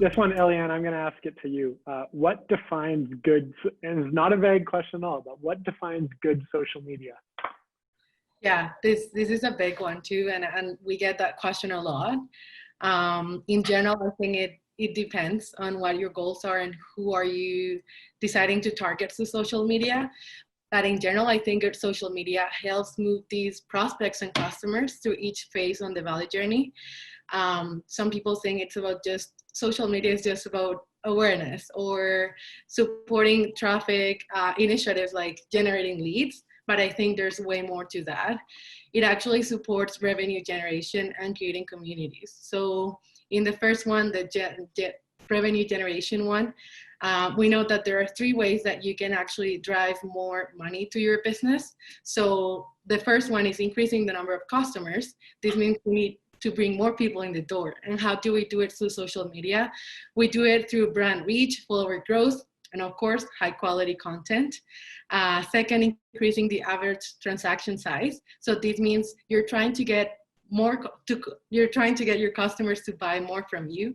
This one, Eliane, I'm going to ask it to you. What defines good, and it's not a vague question at all, but what defines good social media? Yeah, this is a big one too, and we get that question a lot. In general, I think it depends on what your goals are and who are you deciding to target through social media. But in general, I think good social media helps move these prospects and customers through each phase on the value journey. Some people think it's about just social media is just about awareness or supporting traffic initiatives like generating leads. But I think there's way more to that. It actually supports revenue generation and creating communities. So in the first one, the revenue generation one, we know that there are 3 ways that you can actually drive more money to your business. So the first one is increasing the number of customers. This means we need to bring more people in the door. And how do we do it through social media? We do it through brand reach, follower growth, and of course, high quality content. Second, increasing the average transaction size. So this means you're trying to get your customers to buy more from you.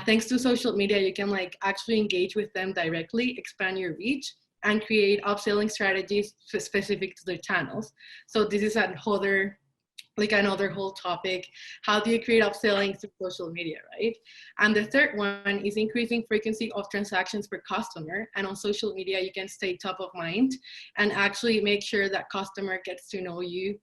Thanks to social media, you can actually engage with them directly, expand your reach, and create upselling strategies specific to their channels. So this is another whole topic. How do you create upselling through social media, right? And the third one is increasing frequency of transactions per customer. And on social media, you can stay top of mind and actually make sure that customer gets to know you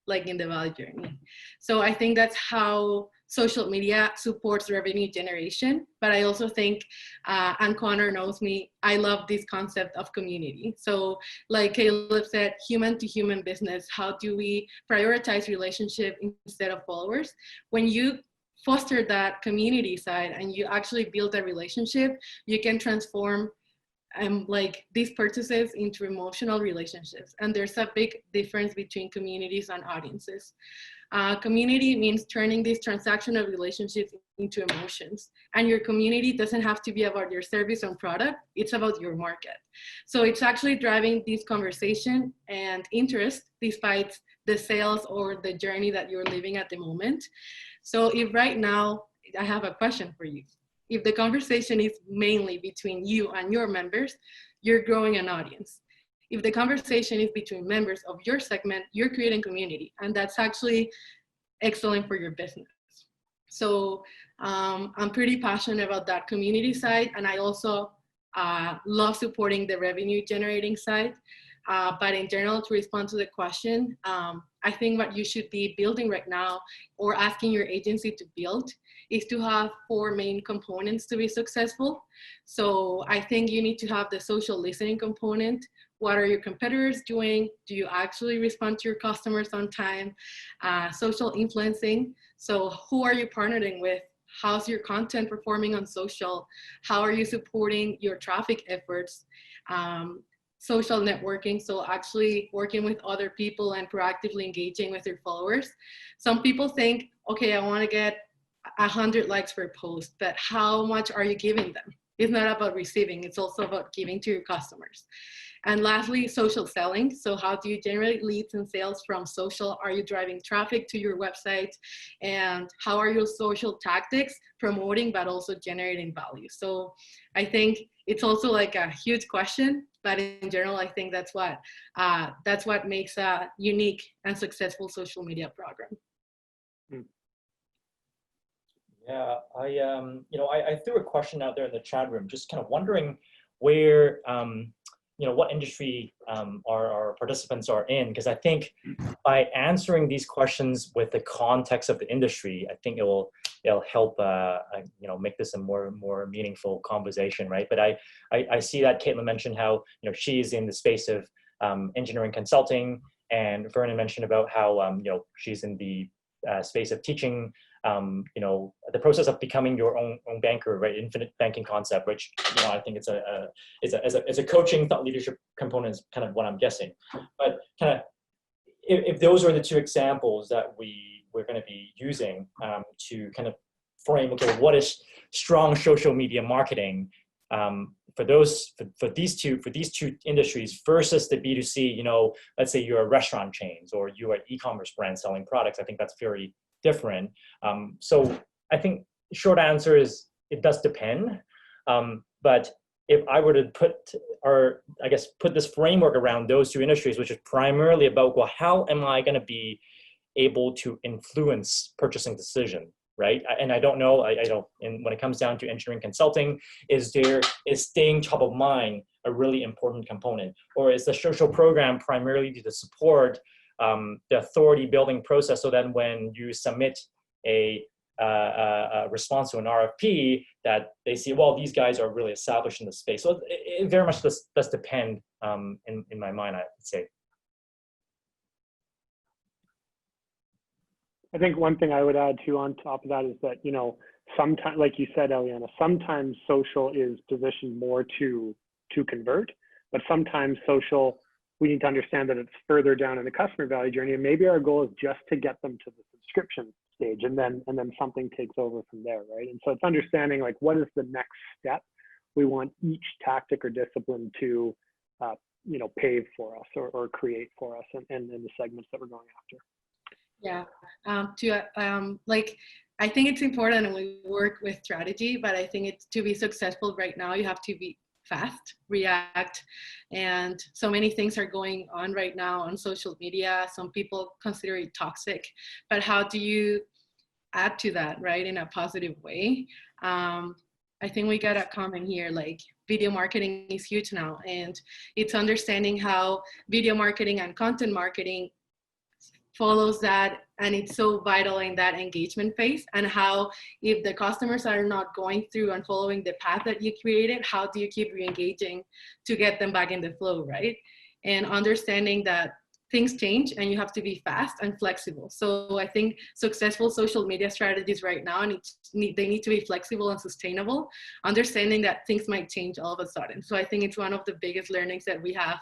in the value journey. So I think that's how social media supports revenue generation. But I also think, and Connor knows me, I love this concept of community. So like Caleb said, human to human business, how do we prioritize relationship instead of followers? When you foster that community side and you actually build a relationship, you can transform these purchases into emotional relationships. And there's a big difference between communities and audiences. Community means turning these transactional relationships into emotions. And your community doesn't have to be about your service or product, it's about your market. So it's actually driving this conversation and interest despite the sales or the journey that you're living at the moment. So if right now, I have a question for you. If the conversation is mainly between you and your members, you're growing an audience. If the conversation is between members of your segment, you're creating community, and that's actually excellent for your business. So I'm pretty passionate about that community side, and I also love supporting the revenue generating side. But in general, to respond to the question, I think what you should be building right now or asking your agency to build is to have 4 main components to be successful. So I think you need to have the social listening component. What are your competitors doing? Do you actually respond to your customers on time? Social influencing. So who are you partnering with? How's your content performing on social? How are you supporting your traffic efforts? Social networking, so actually working with other people and proactively engaging with your followers. Some people think, okay, I want to get 100 likes per post, but how much are you giving them? It's not about receiving, it's also about giving to your customers. And lastly, social selling. So how do you generate leads and sales from social? Are you driving traffic to your website? And how are your social tactics promoting, but also generating value? So I think it's also a huge question, but in general, I think that's what makes a unique and successful social media program. Yeah, I threw a question out there in the chat room, just kind of wondering where, what industry our participants are in, because I think by answering these questions with the context of the industry, I think it'll help make this a more meaningful conversation, right? But I see that Caitlin mentioned how she's in the space of engineering consulting, and Vernon mentioned about how she's in the space of teaching. The process of becoming your own banker, right? Infinite banking concept, which I think it's a coaching thought leadership component is kind of what I'm guessing. But kind of if those are the 2 examples that we're going to be using to kind of frame, okay, what is strong social media marketing for these two industries versus the B2C, let's say you're a restaurant chains or you're an e-commerce brand selling products. I think that's very different. So I think short answer is it does depend. But if I were to put this framework around those two industries, which is primarily about, well, how am I going to be able to influence purchasing decision, right? And I don't know, I don't, and when it comes down to engineering consulting, is staying top of mind a really important component? Or is the social program primarily to support the authority building process, so that when you submit a response to an RFP, that they see, well, these guys are really established in the space. So it very much does depend in my mind, I would say. I think one thing I would add too on top of that is that, you know, sometimes, like you said, Eliana, sometimes social is positioned more to convert, but sometimes social, we need to understand that it's further down in the customer value journey, and maybe our goal is just to get them to the subscription stage, and then something takes over from there, right? And so it's understanding, like, what is the next step we want each tactic or discipline to you know, pave for us or create for us and in the segments that we're going after. Yeah, like, I think it's important when we work with strategy, but I think it's, to be successful right now, you have to be fast, react, and so many things are going on right now on social media. Some people consider it toxic, but how do you add to that, right, in a positive way? I think we got a comment here, like, video marketing is huge now, and it's understanding how video marketing and content marketing follows that, and it's so vital in that engagement phase, and how if the customers are not going through and following the path that you created, how do you keep re-engaging to get them back in the flow, right? And understanding that things change and you have to be fast and flexible. So I think successful social media strategies right now, they need to be flexible and sustainable, understanding that things might change all of a sudden. So I think it's one of the biggest learnings that we have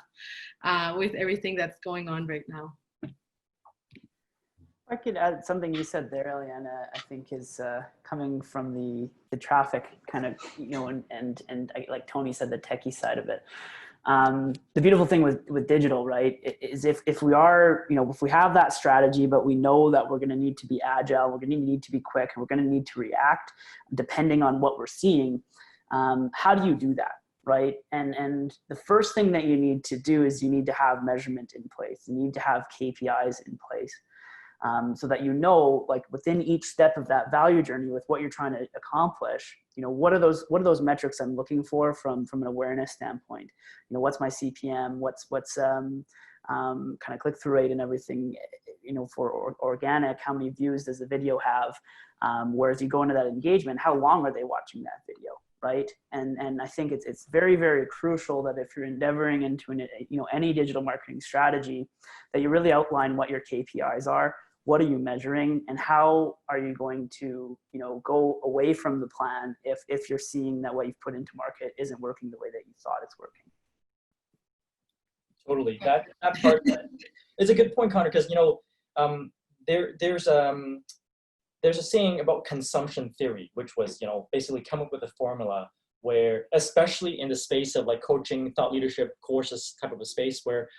with everything that's going on right now. I could add something you said there, Eliana, I think is coming from the traffic kind of, you know, and like Tony said, the techie side of it. The beautiful thing with digital, right, is if we are, you know, if we have that strategy, but we know that we're going to need to be agile, we're going to need to be quick, and we're going to need to react depending on what we're seeing. How do you do that? Right. And the first thing that you need to do is you need to have measurement in place. You need to have KPIs in place. So that, you know, like within each step of that value journey with what you're trying to accomplish, you know, what are those metrics I'm looking for from an awareness standpoint? You know, what's my CPM? What's kind of click-through rate and everything, you know, for organic, how many views does the video have? Whereas you go into that engagement, how long are they watching that video? Right. And I think it's very, very crucial that if you're endeavoring into you know, any digital marketing strategy, that you really outline what your KPIs are. What are you measuring, and how are you going to, you know, go away from the plan if you're seeing that what you've put into market isn't working the way that you thought it's working? Totally. That part is a good point, Connor, because, you know, there's a saying about consumption theory, which was, you know, basically come up with a formula where, especially in the space of like coaching, thought leadership courses type of a space, where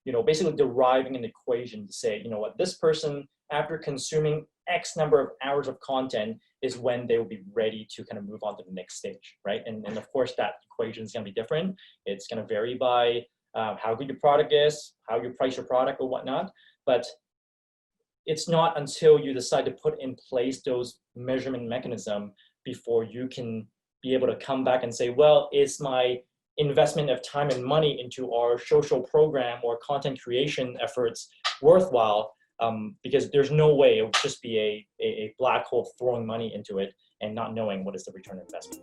you know, basically deriving an equation to say, you know what, this person, after consuming X number of hours of content, is when they will be ready to kind of move on to the next stage, right? And of course, that equation is going to be different. It's going to vary by how good your product is, how you price your product or whatnot. But it's not until you decide to put in place those measurement mechanism before you can be able to come back and say, well, is my investment of time and money into our social program or content creation efforts worthwhile? Because there's no way it would just be a black hole throwing money into it and not knowing what is the return on investment.